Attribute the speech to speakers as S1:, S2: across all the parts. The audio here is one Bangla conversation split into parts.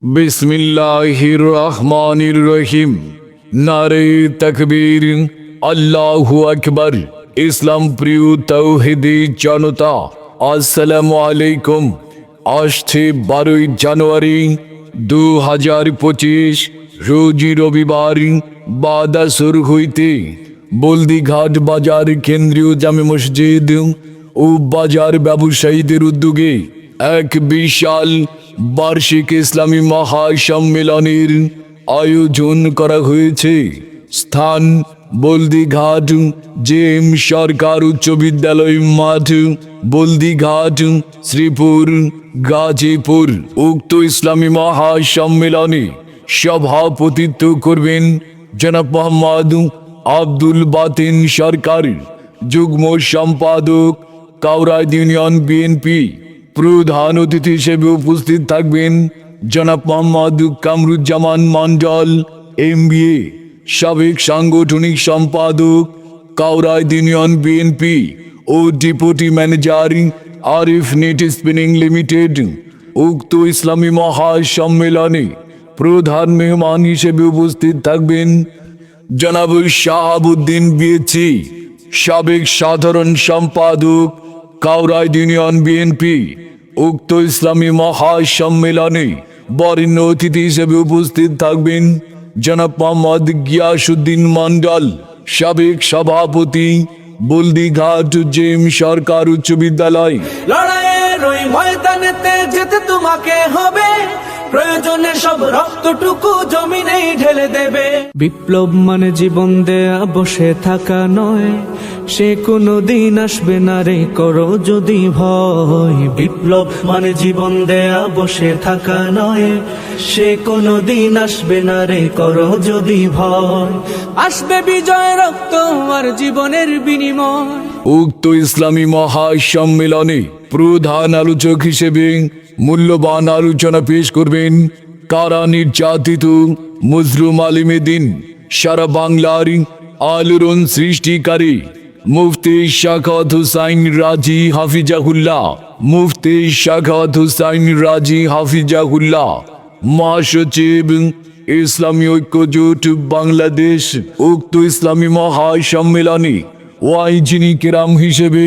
S1: বিসমিল্লাহির রহমানির রহিম। নারে তাকবীর, আল্লাহু আকবার। ইসলাম প্রিয় তাওহীদি জনতা, আসসালামু আলাইকুম। আসছে 12 জানুয়ারি 2025 রোজ রবিবার বাদাসুর হইতে বলদিঘাট বাজার কেন্দ্রীয় জামে মসজিদ ও বাজার ব্যবসায়ীদের উদ্যোগে এক বিশাল বার্ষিক ইসলামী মহাসম্মেলনের আয়োজন করা হয়েছে। স্থান বলদিঘাট জেএম সরকার উচ্চ বিদ্যালয় মাঠ, বলদিঘাট, শ্রীপুর, গাজীপুর। উক্ত ইসলামী মহাসম্মেলনে সভাপতিত্ব করবেন জনাব মোহাম্মদ আব্দুল বাতিন সরকার, যুগ্ম সম্পাদক, কাউরাইদ ইউনিয়ন বিএনপি। প্রধান অতিথি হিসেবে উপস্থিত থাকবেন জনাব মোহাম্মদ কামরুজ্জামান মন্ডল MBA, সাবেক সাংগঠনিক সম্পাদক, কাউরাইদ ইউনিয়ন বিএনপি ও deputy manager, Arif net spinning limited. উক্ত ইসলামী মহাসম্মেলনে প্রধান মেহমান হিসেবে উপস্থিত থাকবেন জনাব শাহাবুদ্দিন বিএচি, সাবেক সাধারণ সম্পাদক, কাউরাইদ ইউনিয়ন বিএনপি। উক্ত ইসলামী মহাসম্মেলনে বরেণ্য অতিথি হিসেবে উপস্থিত থাকবেন জনাব মোহাম্মদ গিয়াসউদ্দিন মন্ডল, সাবেক সভাপতি, বলদিঘাট জেএম সরকার উচ্চ বিদ্যালয়।
S2: লড়াইয়ের ওই ময়দানেতে যেতে তোমাকে হবে, প্রয়োজনে সব রক্তটুকু জমিনেই ঢেলে দেবে। বিপ্লব মানে জীবন দেয়া বসে থাকা নয়, সে কোনো দিন আসবে না রে করো যদি ভয়। বিপ্লব মানে জীবন দেয়া বসে থাকা নয়, সে কোনো দিন আসবে না রে করো যদি ভয়। আসবে বিজয় রক্ত আর জীবনের বিনিময়।
S1: উক্ত ইসলামী মহাসম্মেলনে প্রধান আলোচক হিসেবে মূল্যবান আলোচনা পেশ করবেন কারা নির্যাতিত মজলুম আলিমেদ্দিন, সারা বাংলার আলোড়ন সৃষ্টিকারী মুফতি শাখাওয়াত হুসাইন রাজি হাফিজাহুল্লাহ, মুফতি শাখাওয়াত হুসাইন রাজি হাফিজাহুল্লাহ, মহাসচিব, ইসলামী ঐক্য জোট বাংলাদেশ। উক্ত ইসলামী মহাসম্মেলনে ওয়াইজিনি কেরাম হিসেবে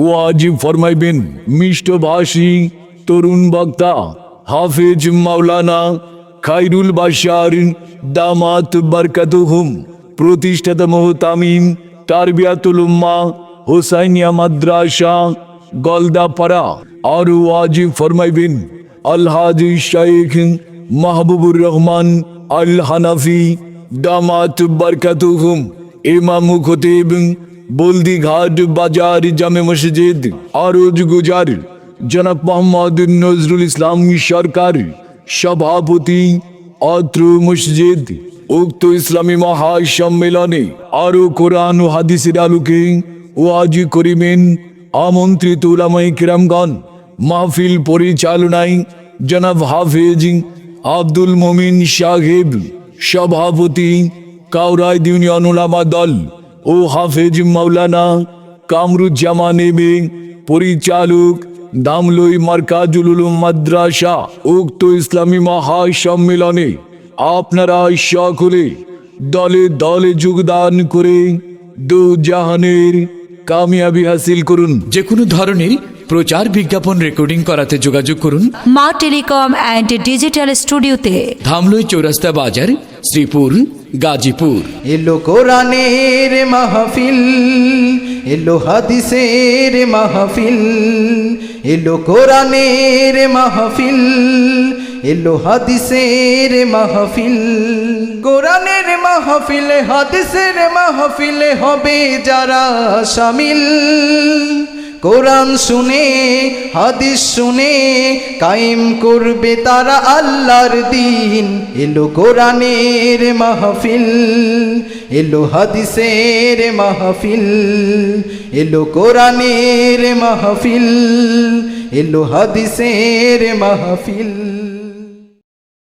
S1: ওয়াজ ফরমাইবেন মিষ্টভাষী তরুণ বক্তা হাফেজ মাওলানা খায়রুল বাশার দামাত বারকাতুহুম, প্রতিষ্ঠাতা মোহতামিম তারবিয়াতুল উম্মাহ হোসাইনিয়া মাদ্রাসা গলদাপাড়া। আর ওয়াজ ফরমাইবেন আলহাজি শাইখ মাহবুবুর রহমান আল হানাফি দামাত বারকাতুহুম, ইমাম খতিব, বলদিঘাট বাজার জামে মসজিদ। আরজ গুজার জনাব মোহাম্মদ নজরুল ইসলাম সরকার, সভাপতি, অত্র মসজিদ। উক্ত ইসলামী মহাসম্মেলনে আরো কোরআন ও হাদিসের আলোকে ওয়াজ করিবেন আমন্ত্রিত উলামায়ে কিরামগণ। মাহফিল পরিচালনায় জনাব হাফেজ আব্দুল মুমিন সাহেব, সভাপতি, কাউরাইদ ইউনিয়ন উলামা দল, ও হাফেজ মাওলানা কামরুজ্জামান MA, পরিচালক, দামলই মারকাজুল উলুম মাদ্রাসা। উক্ত ইসলামী মহাসম্মেলনে আপনারা সকলে দলে দলে যোগদান করে দু জাহানের কামিয়াবি হাসিল করুন।
S3: যে কোনো ধরনের প্রচার বিজ্ঞাপন রেকর্ডিং করাতে যোগাযোগ করুন
S4: মা টেলিকম অ্যান্ড ডিজিটাল স্টুডিওতে,
S3: ধামলই চৌরাস্তা বাজার, শ্রীপুর, গাজীপুর।
S5: এলো কোরআনের মাহফিল, এলো হাদিসের মাহফিল, এলো কোরআনের মাহফিল, এলো হাদিসের মাহফিল। কোরআনের মাহফিলে হাদিসের মাহফিলে হবে যারা শামিল, কোরআন শুনে হাদিস শুনে কায়েম করবে তারা আল্লাহর দ্বীন। এলো কোরআনের মাহফিল, এলো হাদিসের মাহফিল, এলো কোরআনের মাহফিল, এলো হাদিসের মাহফিল।